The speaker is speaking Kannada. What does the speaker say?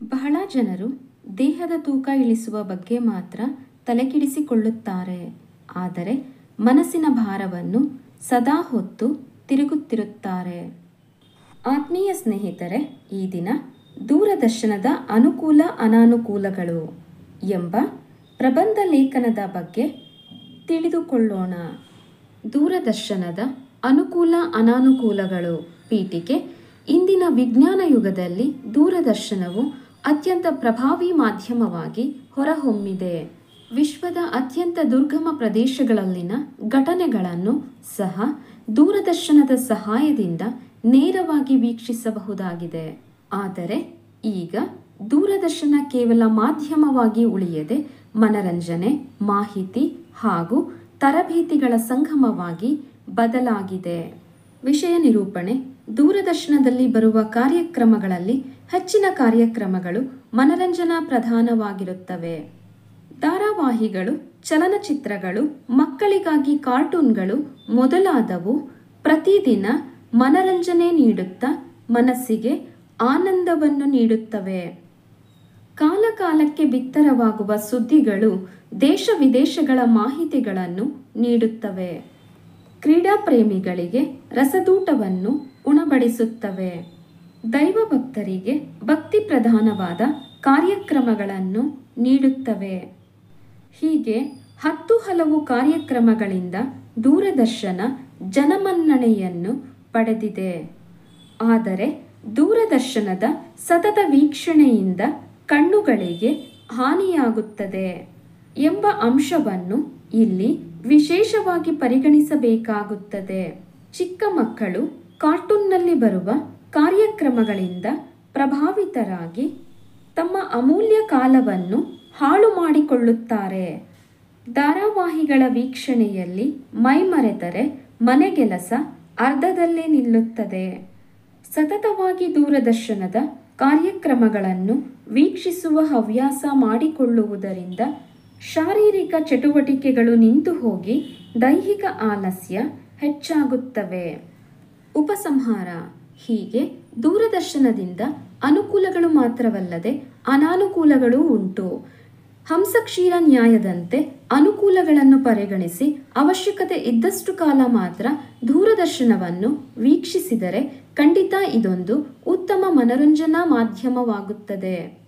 ಬಹಳ ಜನರು ದೇಹದ ತೂಕ ಇಳಿಸುವ ಬಗ್ಗೆ ಮಾತ್ರ ತಲೆಕೆಡಿಸಿಕೊಳ್ಳುತ್ತಾರೆ. ಆದರೆ ಮನಸ್ಸಿನ ಭಾರವನ್ನು ಸದಾ ಹೊತ್ತು ತಿರುಗುತ್ತಿರುತ್ತಾರೆ. ಆತ್ಮೀಯ ಸ್ನೇಹಿತರೆ, ಈ ದಿನ ದೂರದರ್ಶನದ ಅನುಕೂಲ ಅನಾನುಕೂಲಗಳು ಎಂಬ ಪ್ರಬಂಧ ಲೇಖನದ ಬಗ್ಗೆ ತಿಳಿದುಕೊಳ್ಳೋಣ. ದೂರದರ್ಶನದ ಅನುಕೂಲ ಅನಾನುಕೂಲಗಳು ಪೀಠಿಕೆ. ಇಂದಿನ ವಿಜ್ಞಾನ ಯುಗದಲ್ಲಿ ದೂರದರ್ಶನವು ಅತ್ಯಂತ ಪ್ರಭಾವಿ ಮಾಧ್ಯಮವಾಗಿ ಹೊರಹೊಮ್ಮಿದೆ. ವಿಶ್ವದ ಅತ್ಯಂತ ದುರ್ಗಮ ಪ್ರದೇಶಗಳಲ್ಲಿನ ಘಟನೆಗಳನ್ನು ಸಹ ದೂರದರ್ಶನದ ಸಹಾಯದಿಂದ ನೇರವಾಗಿ ವೀಕ್ಷಿಸಬಹುದಾಗಿದೆ. ಆದರೆ ಈಗ ದೂರದರ್ಶನ ಕೇವಲ ಮಾಧ್ಯಮವಾಗಿ ಉಳಿಯದೆ ಮನರಂಜನೆ, ಮಾಹಿತಿ ಹಾಗೂ ತರಬೇತಿಗಳ ಸಂಗಮವಾಗಿ ಬದಲಾಗಿದೆ. ವಿಷಯ ನಿರೂಪಣೆ. ದೂರದರ್ಶನದಲ್ಲಿ ಬರುವ ಕಾರ್ಯಕ್ರಮಗಳಲ್ಲಿ ಹೆಚ್ಚಿನ ಕಾರ್ಯಕ್ರಮಗಳು ಮನರಂಜನಾ ಪ್ರಧಾನವಾಗಿರುತ್ತವೆ. ಧಾರಾವಾಹಿಗಳು, ಚಲನಚಿತ್ರಗಳು, ಮಕ್ಕಳಿಗಾಗಿ ಕಾರ್ಟೂನ್ಗಳು ಮೊದಲಾದವು ಪ್ರತಿದಿನ ಮನರಂಜನೆ ನೀಡುತ್ತಾ ಮನಸ್ಸಿಗೆ ಆನಂದವನ್ನು ನೀಡುತ್ತವೆ. ಕಾಲಕಾಲಕ್ಕೆ ಬಿತ್ತರವಾಗುವ ಸುದ್ದಿಗಳು ದೇಶ ವಿದೇಶಗಳ ಮಾಹಿತಿಗಳನ್ನು ನೀಡುತ್ತವೆ. ಕ್ರೀಡಾ ಪ್ರೇಮಿಗಳಿಗೆ ರಸದೂಟವನ್ನು ಉಣಬಡಿಸುತ್ತವೆ. ದೈವ ಭಕ್ತರಿಗೆ ಭಕ್ತಿ ಪ್ರಧಾನವಾದ ಕಾರ್ಯಕ್ರಮಗಳನ್ನು ನೀಡುತ್ತವೆ. ಹೀಗೆ ಹಲವು ಕಾರ್ಯಕ್ರಮಗಳಿಂದ ದೂರದರ್ಶನ ಜನಮನ್ನಣೆಯನ್ನು ಪಡೆದಿದೆ. ಆದರೆ ದೂರದರ್ಶನದ ಸತತ ವೀಕ್ಷಣೆಯಿಂದ ಕಣ್ಣುಗಳಿಗೆ ಹಾನಿಯಾಗುತ್ತದೆ ಎಂಬ ಅಂಶವನ್ನು ಇಲ್ಲಿ ವಿಶೇಷವಾಗಿ ಪರಿಗಣಿಸಬೇಕಾಗುತ್ತದೆ. ಚಿಕ್ಕ ಮಕ್ಕಳು ಕಾರ್ಟೂನ್ನಲ್ಲಿ ಬರುವ ಕಾರ್ಯಕ್ರಮಗಳಿಂದ ಪ್ರಭಾವಿತರಾಗಿ ತಮ್ಮ ಅಮೂಲ್ಯ ಕಾಲವನ್ನು ಹಾಳು ಮಾಡಿಕೊಳ್ಳುತ್ತಾರೆ. ಧಾರಾವಾಹಿಗಳ ವೀಕ್ಷಣೆಯಲ್ಲಿ ಮೈಮರೆತರೆ ಮನೆಗೆಲಸ ಅರ್ಧದಲ್ಲೇ ನಿಲ್ಲುತ್ತದೆ. ಸತತವಾಗಿ ದೂರದರ್ಶನದ ಕಾರ್ಯಕ್ರಮಗಳನ್ನು ವೀಕ್ಷಿಸುವ ಹವ್ಯಾಸ ಮಾಡಿಕೊಳ್ಳುವುದರಿಂದ ಶಾರೀರಿಕ ಚಟುವಟಿಕೆಗಳು ನಿಂತು ಹೋಗಿ ದೈಹಿಕ ಆಲಸ್ಯ ಹೆಚ್ಚಾಗುತ್ತವೆ. ಉಪಸಂಹಾರ. ಹೀಗೆ ದೂರದರ್ಶನದಿಂದ ಅನುಕೂಲಗಳು ಮಾತ್ರವಲ್ಲದೆ ಅನಾನುಕೂಲಗಳೂ ಉಂಟು. ಹಂಸಕ್ಷೀರ ನ್ಯಾಯದಂತೆ ಅನುಕೂಲಗಳನ್ನು ಪರಿಗಣಿಸಿ ಅವಶ್ಯಕತೆ ಇದ್ದಷ್ಟು ಕಾಲ ಮಾತ್ರ ದೂರದರ್ಶನವನ್ನು ವೀಕ್ಷಿಸಿದರೆ ಖಂಡಿತ ಇದೊಂದು ಉತ್ತಮ ಮನರಂಜನಾ ಮಾಧ್ಯಮವಾಗುತ್ತದೆ.